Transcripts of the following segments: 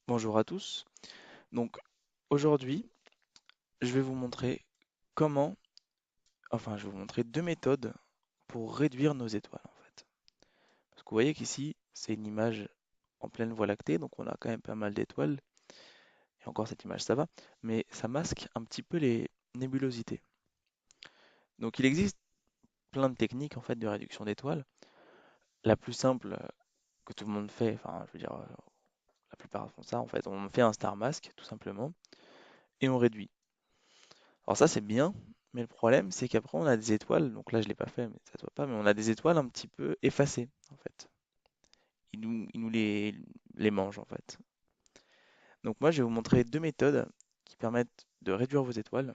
Bonjour à tous. Donc aujourd'hui, je vais vous montrer comment, je vais vous montrer deux méthodes pour réduire nos étoiles en fait. Parce que vous voyez qu'ici, c'est une image en pleine voie lactée, donc on a quand même pas mal d'étoiles. Et encore cette image, ça va, mais ça masque un petit peu les nébulosités. Donc il existe plein de techniques en fait de réduction d'étoiles. La plus simple que tout le monde fait, la plupart font ça en fait, on fait un star mask tout simplement et on réduit. Alors ça c'est bien, mais le problème c'est qu'après on a des étoiles, donc là je l'ai pas fait, mais ça se voit pas, mais on a des étoiles un petit peu effacées en fait. Il nous les mange en fait. Donc moi je vais vous montrer deux méthodes qui permettent de réduire vos étoiles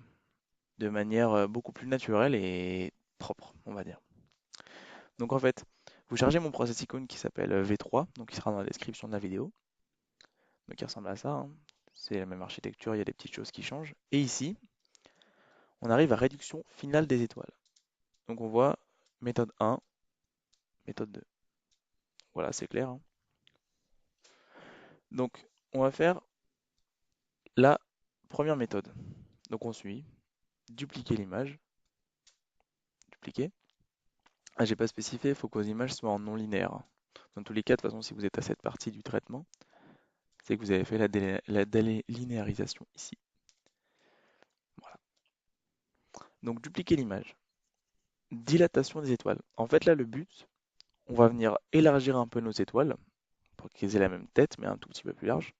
de manière beaucoup plus naturelle et propre, on va dire. Donc en fait, vous chargez mon process icône qui s'appelle V3, donc il sera dans la description de la vidéo. Donc il ressemble à ça, hein. C'est la même architecture, il y a des petites choses qui changent. Et ici, on arrive à réduction finale des étoiles. Donc on voit méthode 1, méthode 2. Voilà, c'est clair, hein. Donc, on va faire la première méthode. Donc, on suit, dupliquer l'image, dupliquer. Ah, j'ai pas spécifié, il faut que vos images soient en non linéaire. Dans tous les cas, de toute façon, si vous êtes à cette partie du traitement, c'est que vous avez fait la délinéarisation ici. Voilà. Donc, dupliquer l'image. Dilatation des étoiles. En fait, là, le but, on va venir élargir un peu nos étoiles pour qu'elles aient la même tête, mais un tout petit peu plus large,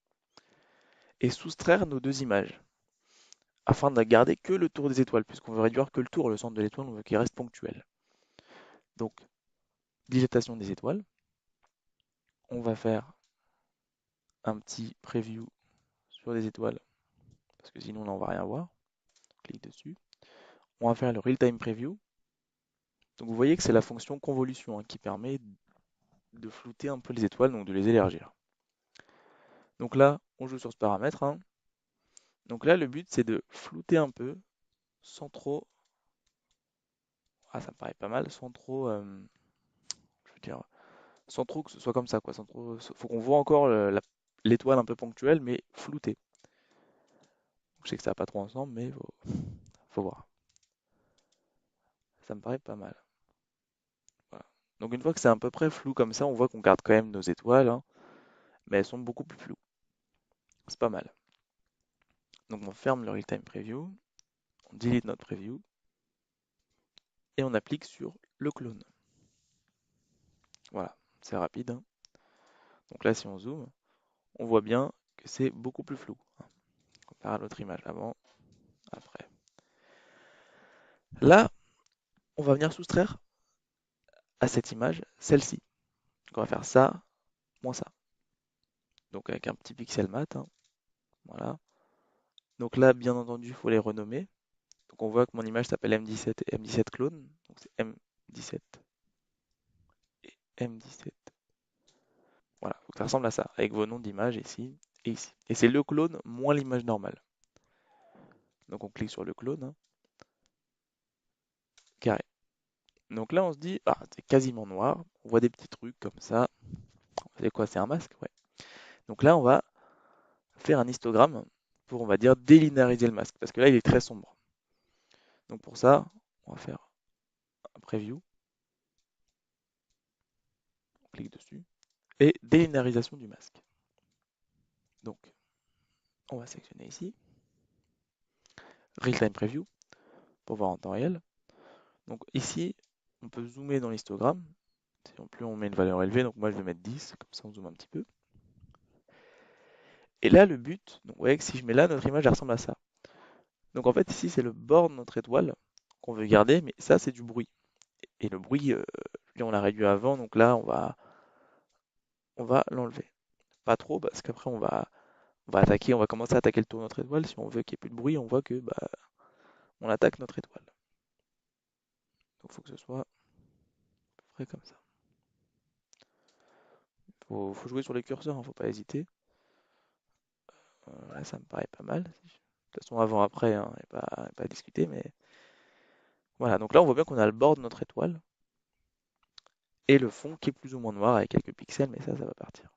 et soustraire nos deux images, afin de garder que le tour des étoiles, puisqu'on veut réduire que le tour, le centre de l'étoile, on veut qu'il reste ponctuel. Donc, dilatation des étoiles. On va faire un petit preview sur des étoiles, parce que sinon là on va rien voir. On clique dessus. On va faire le real-time preview. Donc vous voyez que c'est la fonction convolution hein, qui permet de flouter un peu les étoiles, donc de les élargir. Donc là, on joue sur ce paramètre, hein. Donc là, le but c'est de flouter un peu, sans trop. Ah, ça me paraît pas mal, sans trop. Je veux dire, sans trop que ce soit comme ça, quoi. Sans trop. Faut qu'on voit encore l'étoile un peu ponctuelle, mais floutée. Je sais que ça va pas trop ensemble, mais faut voir. Ça me paraît pas mal. Voilà. Donc une fois que c'est à peu près flou comme ça, on voit qu'on garde quand même nos étoiles, hein, mais elles sont beaucoup plus floues. C'est pas mal. Donc on ferme le real-time preview, on delete notre preview et on applique sur le clone. Voilà, c'est rapide, hein. Donc là, si on zoome, on voit bien que c'est beaucoup plus flou, hein, comparé à l'autre image avant, après. Là, on va venir soustraire à cette image celle-ci. Donc on va faire ça, moins ça. Donc avec un petit pixel mat, hein, voilà. Donc là, bien entendu, il faut les renommer. Donc on voit que mon image s'appelle M17 et M17 clone. Donc c'est M17 et M17. Voilà, faut que ça ressemble à ça, avec vos noms d'image ici et ici. Et c'est le clone moins l'image normale. Donc on clique sur le clone, hein, carré. Donc là on se dit, ah c'est quasiment noir, on voit des petits trucs comme ça. C'est quoi, c'est un masque? Ouais. Donc là on va faire un histogramme pour, on va dire, délinéariser le masque, parce que là il est très sombre. Donc pour ça, on va faire un preview, on clique dessus, et délinéarisation du masque. Donc on va sélectionner ici, real-time preview, pour voir en temps réel. Donc ici, on peut zoomer dans l'histogramme. En plus on met une valeur élevée, donc moi je vais mettre 10, comme ça on zoome un petit peu. Et là le but, donc vous voyez que si je mets là, notre image elle ressemble à ça. Donc en fait ici c'est le bord de notre étoile qu'on veut garder, mais ça c'est du bruit. Et le bruit, on l'a réduit avant, donc là on va l'enlever. Pas trop, parce qu'après on va commencer à attaquer le tour de notre étoile. Si on veut qu'il n'y ait plus de bruit, on voit que on attaque notre étoile. Donc il faut que ce soit à peu près comme ça. Faut jouer sur les curseurs, hein, faut pas hésiter. Là, ça me paraît pas mal. De toute façon, avant-après, hein, et pas à discuter, mais voilà. Donc là, on voit bien qu'on a le bord de notre étoile et le fond qui est plus ou moins noir avec quelques pixels, mais ça va partir.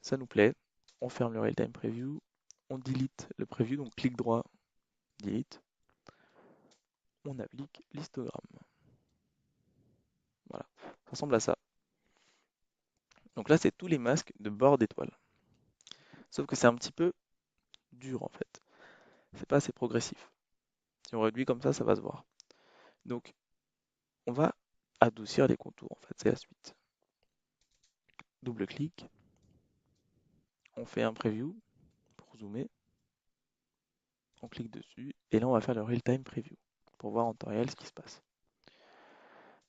Ça nous plaît. on ferme le real-time preview, on delete le preview, donc clic droit, delete, on applique l'histogramme. Voilà, ça ressemble à ça. Donc là, c'est tous les masques de bord d'étoile. Sauf que c'est un petit peu dur en fait. C'est pas assez progressif. Si on réduit comme ça va se voir. Donc, on va adoucir les contours en fait, c'est la suite. Double-clic, on fait un preview pour zoomer, on clique dessus, et là on va faire le real-time preview pour voir en temps réel ce qui se passe.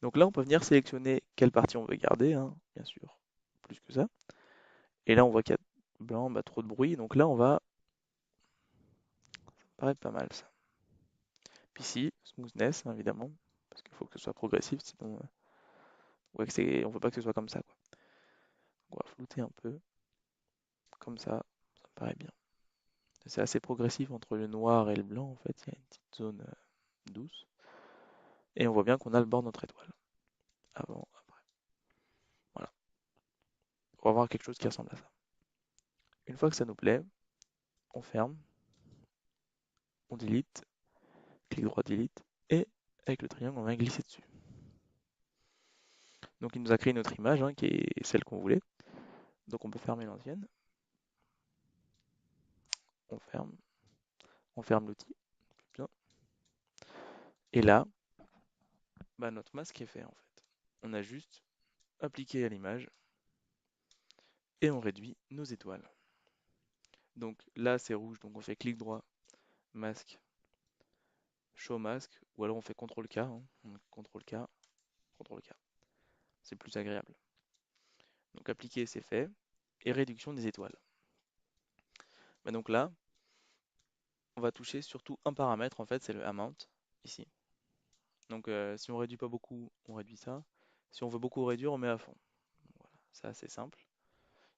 Donc là, on peut venir sélectionner quelle partie on veut garder, hein, bien sûr, plus que ça. Et là, on voit qu'il y a blanc, bah, trop de bruit, donc là, ça me paraît pas mal ça. Puis ici, smoothness, hein, évidemment, parce qu'il faut que ce soit progressif, sinon on veut pas que ce soit comme ça, quoi. On va flouter un peu, comme ça me paraît bien. C'est assez progressif entre le noir et le blanc, en fait, il y a une petite zone douce. Et on voit bien qu'on a le bord de notre étoile. Avant, après. Voilà. On va avoir quelque chose qui ressemble à ça. Une fois que ça nous plaît, on ferme, on delete, clic droit delete, et avec le triangle, on va glisser dessus. Donc il nous a créé notre image, hein, qui est celle qu'on voulait. Donc on peut fermer l'ancienne. On ferme l'outil. Bien. Et là, bah, notre masque est fait en fait. On a juste appliqué à l'image et on réduit nos étoiles. Donc là c'est rouge, donc on fait clic droit, masque, show masque, ou alors on fait CTRL K, hein. CTRL K, CTRL K. C'est plus agréable. Donc appliquer c'est fait, et réduction des étoiles. Bah, donc là, on va toucher surtout un paramètre en fait, c'est le amount, ici. Donc si on réduit pas beaucoup, on réduit ça. Si on veut beaucoup réduire, on met à fond. Voilà, c'est assez simple.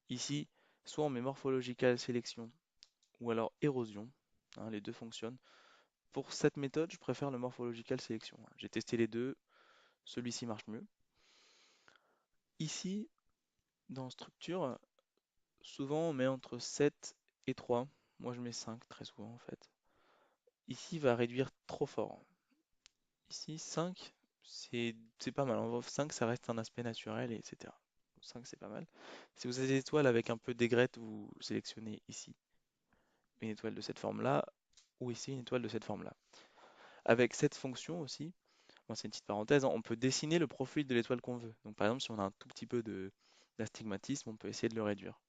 Ici, soit on met morphological sélection ou alors érosion, hein, les deux fonctionnent. Pour cette méthode, je préfère le morphological sélection. J'ai testé les deux, celui-ci marche mieux. Ici, dans structure, souvent on met entre 7 et 3. Moi je mets 5 très souvent en fait. Ici, il va réduire trop fort. Ici, 5, c'est pas mal. En vrai, 5, ça reste un aspect naturel, et etc. 5, c'est pas mal. Si vous avez des étoiles avec un peu d'aigrette, vous sélectionnez ici une étoile de cette forme-là, ou ici une étoile de cette forme-là. Avec cette fonction aussi, bon, c'est une petite parenthèse, hein, on peut dessiner le profil de l'étoile qu'on veut. Donc par exemple, si on a un tout petit peu d'astigmatisme, on peut essayer de le réduire.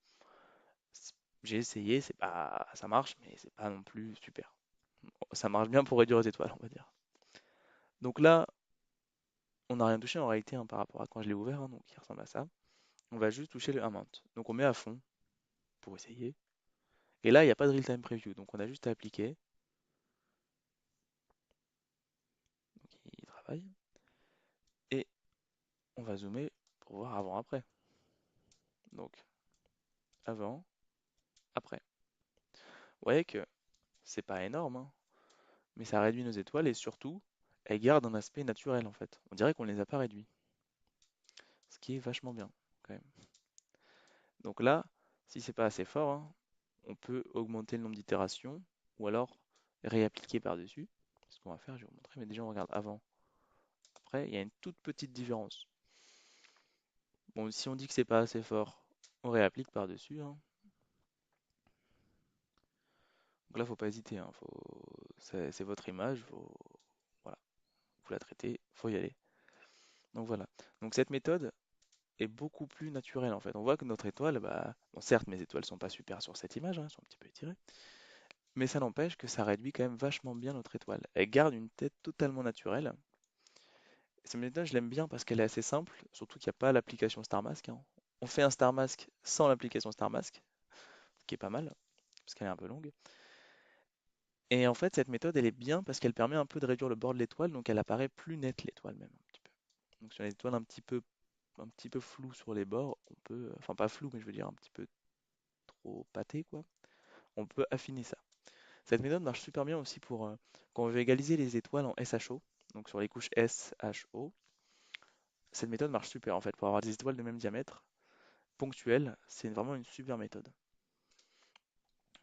J'ai essayé, ça marche, mais c'est pas non plus super. Ça marche bien pour réduire les étoiles, on va dire. Donc là, on n'a rien touché en réalité, hein, par rapport à quand je l'ai ouvert, hein, donc il ressemble à ça. On va juste toucher le amount. Donc on met à fond pour essayer. Et là, il n'y a pas de real-time preview, donc on a juste à appliquer. Donc il travaille. Et on va zoomer pour voir avant-après. Donc avant, après. Vous voyez que c'est pas énorme, hein, mais ça réduit nos étoiles et surtout, elles gardent un aspect naturel en fait. On dirait qu'on les a pas réduits, ce qui est vachement bien quand même. Donc là, si c'est pas assez fort, hein, on peut augmenter le nombre d'itérations ou alors réappliquer par-dessus. Ce qu'on va faire, je vais vous montrer, mais déjà on regarde avant. Après, il y a une toute petite différence. Bon, si on dit que c'est pas assez fort, on réapplique par-dessus, hein. Donc là, faut pas hésiter, hein, c'est votre image, voilà, vous la traitez, faut y aller. Donc voilà. Donc cette méthode est beaucoup plus naturelle en fait. On voit que notre étoile, bah, bon, certes, mes étoiles sont pas super sur cette image, hein, elles sont un petit peu étirées, mais ça n'empêche que ça réduit quand même vachement bien notre étoile. Elle garde une tête totalement naturelle. Cette méthode, je l'aime bien parce qu'elle est assez simple, surtout qu'il n'y a pas l'application StarMask, hein. On fait un StarMask sans l'application StarMask, ce qui est pas mal, parce qu'elle est un peu longue. Et en fait, cette méthode, elle est bien parce qu'elle permet un peu de réduire le bord de l'étoile, donc elle apparaît plus nette l'étoile même un petit peu. Donc sur les étoiles un petit peu floues sur les bords, on peut, enfin pas flou, mais je veux dire un petit peu trop pâté quoi, on peut affiner ça. Cette méthode marche super bien aussi pour quand on veut égaliser les étoiles en SHO, donc sur les couches S, H, O. Cette méthode marche super en fait pour avoir des étoiles de même diamètre ponctuelles, c'est vraiment une super méthode.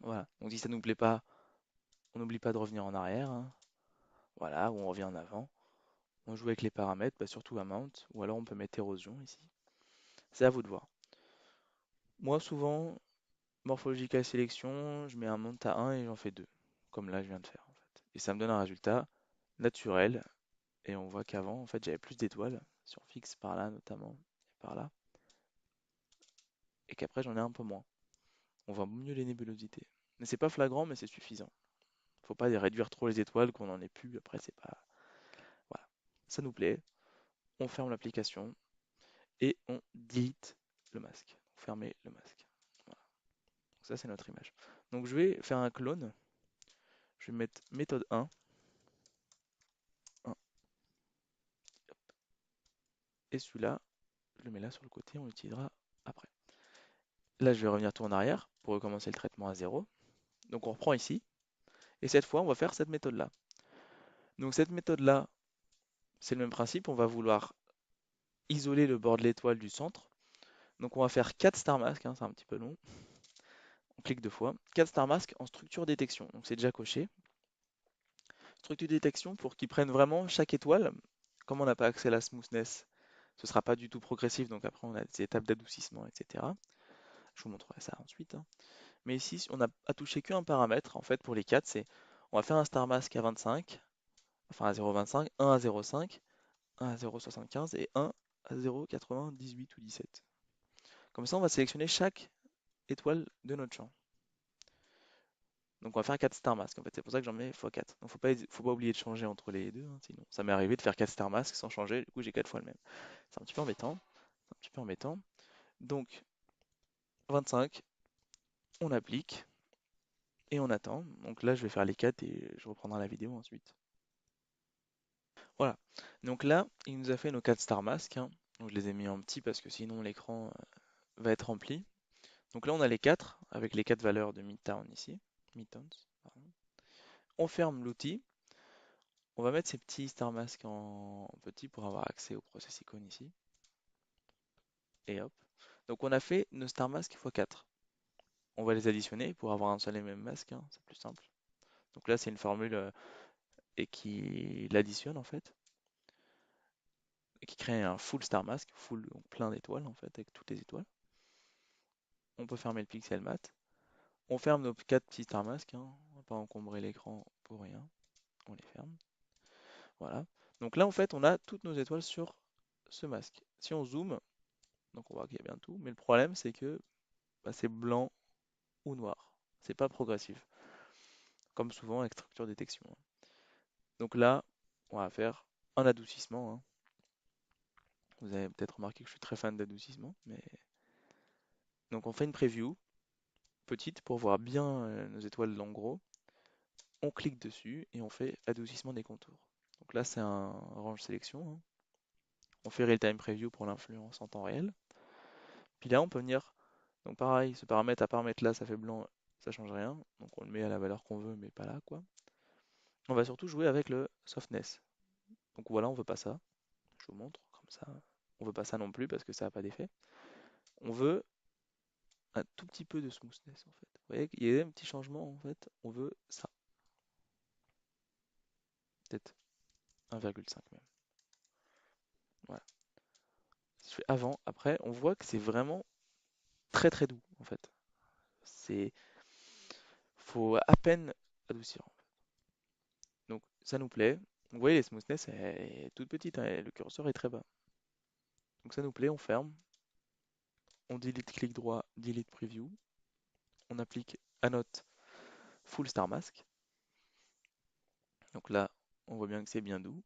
Voilà. Donc si ça nous plaît pas, on n'oublie pas de revenir en arrière, hein. Voilà, ou on revient en avant. On joue avec les paramètres, bah, surtout amount, ou alors on peut mettre érosion ici. C'est à vous de voir. Moi, souvent, morphological sélection, je mets un mount à 1 et j'en fais 2, comme là je viens de faire en fait. Et ça me donne un résultat naturel. Et on voit qu'avant, en fait, j'avais plus d'étoiles, si on fixe par là notamment, et par là, et qu'après j'en ai un peu moins. On voit mieux les nébulosités. Mais c'est pas flagrant, mais c'est suffisant. Faut pas réduire trop les étoiles qu'on en ait plus, après c'est pas. Voilà. Ça nous plaît, on ferme l'application et on delete le masque. Fermer le masque. Voilà. Donc ça c'est notre image. Donc je vais faire un clone. Je vais mettre méthode 1, 1, et celui-là, je le mets là sur le côté, on l'utilisera après. Là je vais revenir tout en arrière pour recommencer le traitement à 0. Donc on reprend ici, et cette fois on va faire cette méthode-là. Donc cette méthode-là, c'est le même principe, on va vouloir isoler le bord de l'étoile du centre. Donc on va faire 4 star masks, hein, c'est un petit peu long. On clique deux fois. 4 star masks en structure détection. Donc c'est déjà coché. Structure détection pour qu'ils prennent vraiment chaque étoile. Comme on n'a pas accès à la smoothness, ce ne sera pas du tout progressif. Donc après on a des étapes d'adoucissement, etc. Je vous montrerai ça ensuite, hein. Mais ici, on n'a à toucher qu'un paramètre. En fait, pour les 4, c'est on va faire un star mask à 25, enfin à 0,25, 1 à 0,5, 1 à 0,75 et 1 à 0,80, 18 ou 17. Comme ça, on va sélectionner chaque étoile de notre champ. Donc on va faire 4 star masks en fait, c'est pour ça que j'en mets x4. Donc faut pas oublier de changer entre les deux, hein, sinon ça m'est arrivé de faire 4 star masks sans changer, du coup j'ai 4 fois le même. C'est un petit peu embêtant, c'est un petit peu embêtant. Donc 25, on applique et on attend. Donc là je vais faire les 4 et je reprendrai la vidéo ensuite. Voilà, donc là il nous a fait nos 4 star masks, hein. Donc je les ai mis en petit parce que sinon l'écran va être rempli. Donc là on a les 4 avec les 4 valeurs de midtown ici, midtowns, pardon. On ferme l'outil. On va mettre ces petits star masks en petit pour avoir accès au process icône ici. Et hop. Donc on a fait nos star masks x4. On va les additionner pour avoir un seul et même masque, hein, c'est plus simple. Donc là c'est une formule et qui l'additionne en fait. Et qui crée un full star mask, full, donc plein d'étoiles en fait, avec toutes les étoiles. On peut fermer le pixel mat. On ferme nos 4 petits star masks, hein. On va pas encombrer l'écran pour rien. On les ferme. Voilà. Donc là en fait on a toutes nos étoiles sur ce masque. Si on zoome, donc on voit qu'il y a bien tout, mais le problème c'est que bah, c'est blanc ou noir. C'est pas progressif, comme souvent avec structure détection, hein. Donc là, on va faire un adoucissement, hein. Vous avez peut-être remarqué que je suis très fan d'adoucissement, mais donc on fait une preview petite pour voir bien nos étoiles en gros. On clique dessus et on fait adoucissement des contours. Donc là, c'est un range sélection, hein. On fait real-time preview pour l'influence en temps réel. Puis là, on peut venir. Donc pareil, ce paramètre à paramètre là, ça fait blanc, ça change rien. Donc on le met à la valeur qu'on veut, mais pas là, quoi. On va surtout jouer avec le softness. Donc voilà, on veut pas ça. Je vous montre comme ça. On veut pas ça non plus parce que ça n'a pas d'effet. On veut un tout petit peu de smoothness en fait. Vous voyez qu'il y a un petit changement en fait. On veut ça. Peut-être 1,5 même. Voilà. Si je fais avant, après, on voit que c'est vraiment très très doux en fait. C'est faut à peine adoucir, en fait. Donc ça nous plaît. Vous voyez, les smoothness est toute petite, hein, et le curseur est très bas. Donc ça nous plaît, on ferme. On delete clic droit, delete preview. On applique à notre full star mask. Donc là, on voit bien que c'est bien doux.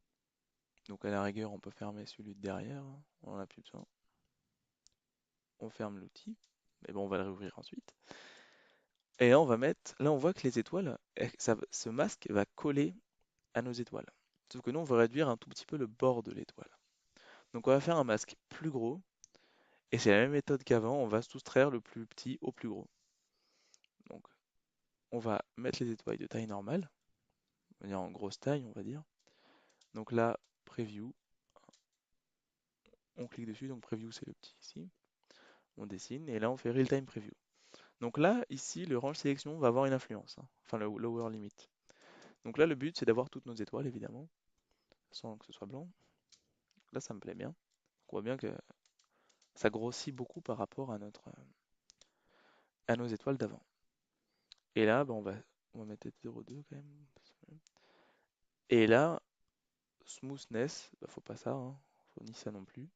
Donc à la rigueur, on peut fermer celui de derrière, hein. On n'en a plus besoin. On ferme l'outil. Mais bon, on va le réouvrir ensuite. Et là, on va mettre. Là, on voit que les étoiles, ce masque va coller à nos étoiles. Sauf que nous, on veut réduire un tout petit peu le bord de l'étoile. Donc on va faire un masque plus gros. Et c'est la même méthode qu'avant. On va soustraire le plus petit au plus gros. Donc on va mettre les étoiles de taille normale. On va dire en grosse taille, on va dire. Donc là, preview. On clique dessus. Donc preview, c'est le petit ici. On dessine. Et là, on fait real time preview. Donc là, ici, le range sélection va avoir une influence, hein, enfin le lower limit. Donc là, le but, c'est d'avoir toutes nos étoiles, évidemment, sans que ce soit blanc. Là, ça me plaît bien. On voit bien que ça grossit beaucoup par rapport à nos étoiles d'avant. Et là, bah, on va mettre 0,2 quand même. Et là, smoothness, bah, faut pas ça, hein. Faut ni ça non plus.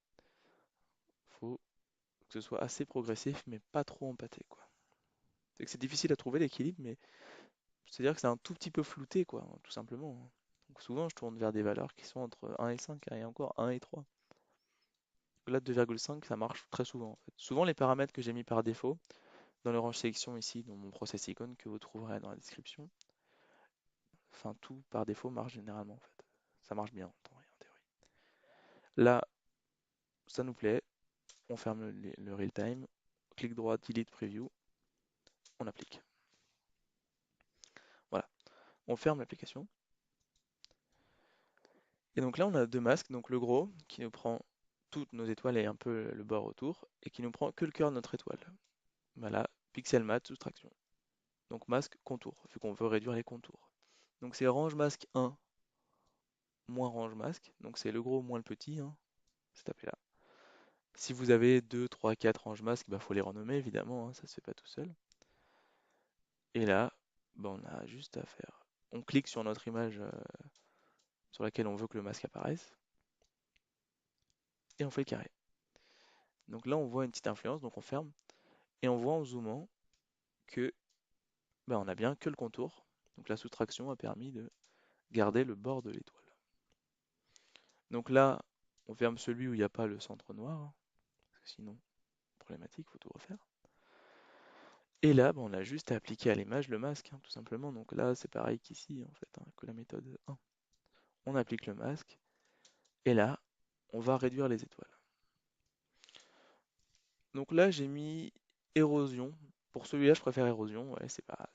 Faut que ce soit assez progressif, mais pas trop empâté, quoi. C'est que c'est difficile à trouver l'équilibre, mais c'est-à-dire que c'est un tout petit peu flouté, quoi, tout simplement, hein. Donc souvent, je tourne vers des valeurs qui sont entre 1 et 5, hein, et encore 1 et 3. Là, 2,5, ça marche très souvent, en fait. Souvent, les paramètres que j'ai mis par défaut, dans le range sélection ici, dans mon process icône, que vous trouverez dans la description, enfin, tout par défaut marche généralement, en fait. Ça marche bien, en théorie. Là, ça nous plaît, on ferme le real time, clic droit, delete preview, on applique. Voilà, on ferme l'application. Et donc là, on a deux masques, donc le gros qui nous prend toutes nos étoiles et un peu le bord autour, et qui nous prend que le cœur de notre étoile. Voilà, pixel matte, soustraction. Donc masque, contour, vu qu'on veut réduire les contours. Donc c'est range masque 1 moins range masque, donc c'est le gros moins le petit, hein, c'est tapé là. Si vous avez 2, 3, 4 range masque, il faut les renommer évidemment, hein, ça se fait pas tout seul. Et là, bah, on a juste à faire. On clique sur notre image sur laquelle on veut que le masque apparaisse, et on fait le carré. Donc là, on voit une petite influence, donc on ferme, et on voit en zoomant que on a bien que le contour. Donc la soustraction a permis de garder le bord de l'étoile. Donc là, on ferme celui où il n'y a pas le centre noir, hein, parce que sinon, problématique, il faut tout refaire. Et là, on a juste à appliquer à l'image le masque, hein, tout simplement. Donc là, c'est pareil qu'ici, en fait, hein, que la méthode 1. On applique le masque, et là, on va réduire les étoiles. Donc là, j'ai mis érosion. Pour celui-là, je préfère érosion. Ouais, c'est pas.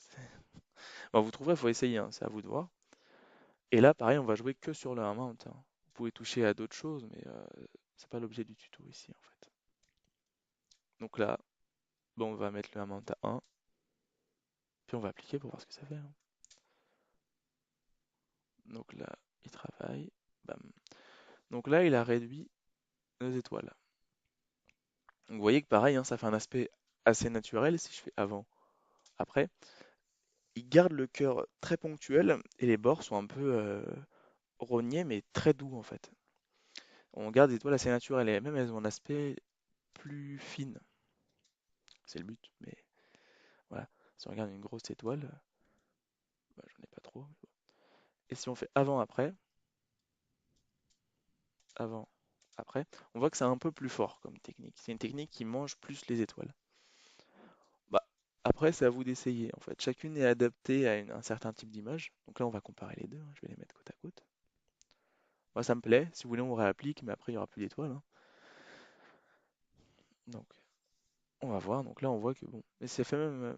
Bon, vous trouverez, il faut essayer, hein, c'est à vous de voir. Et là, pareil, on va jouer que sur le amount, hein. Vous pouvez toucher à d'autres choses, mais c'est pas l'objet du tuto ici, en fait. Donc là, on va mettre le amount à 1, puis on va appliquer pour voir ce que ça fait, hein. Donc là, il travaille. Bam. Donc là, il a réduit nos étoiles. Donc vous voyez que pareil, hein, ça fait un aspect assez naturel si je fais avant, après. Il garde le cœur très ponctuel et les bords sont un peu rognés mais très doux en fait. On garde des étoiles assez naturelles et même elles ont un aspect plus fine. C'est le but, mais voilà. Si on regarde une grosse étoile, j'en ai pas trop. Et si on fait avant-après, avant-après, on voit que c'est un peu plus fort comme technique. C'est une technique qui mange plus les étoiles. Bah, après, c'est à vous d'essayer en fait. Chacune est adaptée à un certain type d'image. Donc là, on va comparer les deux, hein. Je vais les mettre côte à côte. Moi, ça me plaît. Si vous voulez, on réapplique, mais après, il n'y aura plus d'étoiles, hein. Donc, on va voir. Donc là, on voit que bon. Mais ça fait même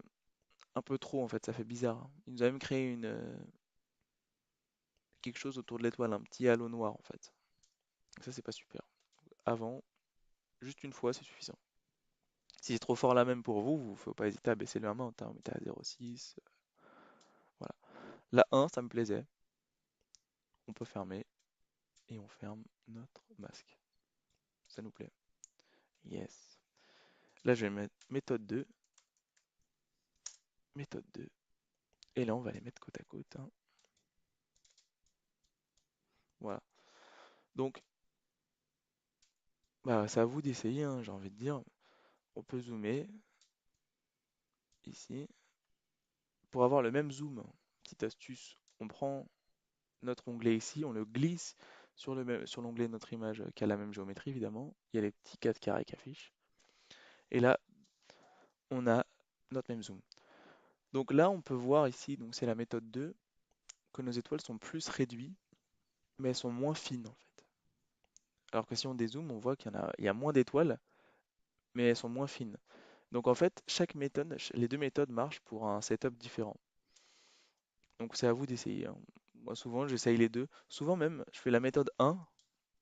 un peu trop en fait. Ça fait bizarre, hein. Il nous a même créé quelque chose autour de l'étoile, un petit halo noir en fait. Donc ça, c'est pas super. Avant, juste une fois, c'est suffisant. Si c'est trop fort là même pour vous, il ne faut pas hésiter à baisser le amount, hein. Mettez à 0,6. Voilà. La 1, ça me plaisait. On peut fermer et on ferme notre masque. Ça nous plaît. Yes. Là, je vais mettre méthode 2. Méthode 2. Et là, on va les mettre côte à côte, hein. Voilà. Donc, c'est à vous d'essayer, hein, j'ai envie de dire. On peut zoomer ici. Pour avoir le même zoom, petite astuce, on prend notre onglet ici, on le glisse sur sur l'onglet de notre image qui a la même géométrie évidemment. Il y a les petits 4 carrés qui affichent. Et là, on a notre même zoom. Donc là, on peut voir ici, donc c'est la méthode 2, que nos étoiles sont plus réduites, mais elles sont moins fines en fait. Alors que si on dézoome, on voit il y a moins d'étoiles, mais elles sont moins fines. Donc en fait, chaque méthode, les deux méthodes marchent pour un setup différent. Donc c'est à vous d'essayer, hein. Moi souvent, j'essaye les deux. Souvent même, je fais la méthode 1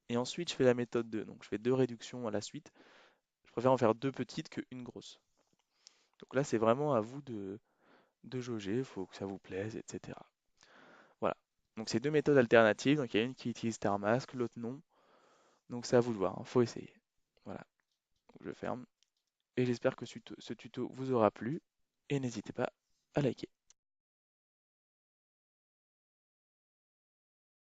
et ensuite je fais la méthode 2. Donc je fais deux réductions à la suite. Je préfère en faire deux petites qu'une grosse. Donc là, c'est vraiment à vous de jauger, il faut que ça vous plaise, etc. Voilà. Donc c'est deux méthodes alternatives. Donc il y a une qui utilise StarMask, l'autre non. Donc c'est à vous de voir, il faut essayer. Voilà. Donc je ferme. Et j'espère que ce tuto vous aura plu. Et n'hésitez pas à liker.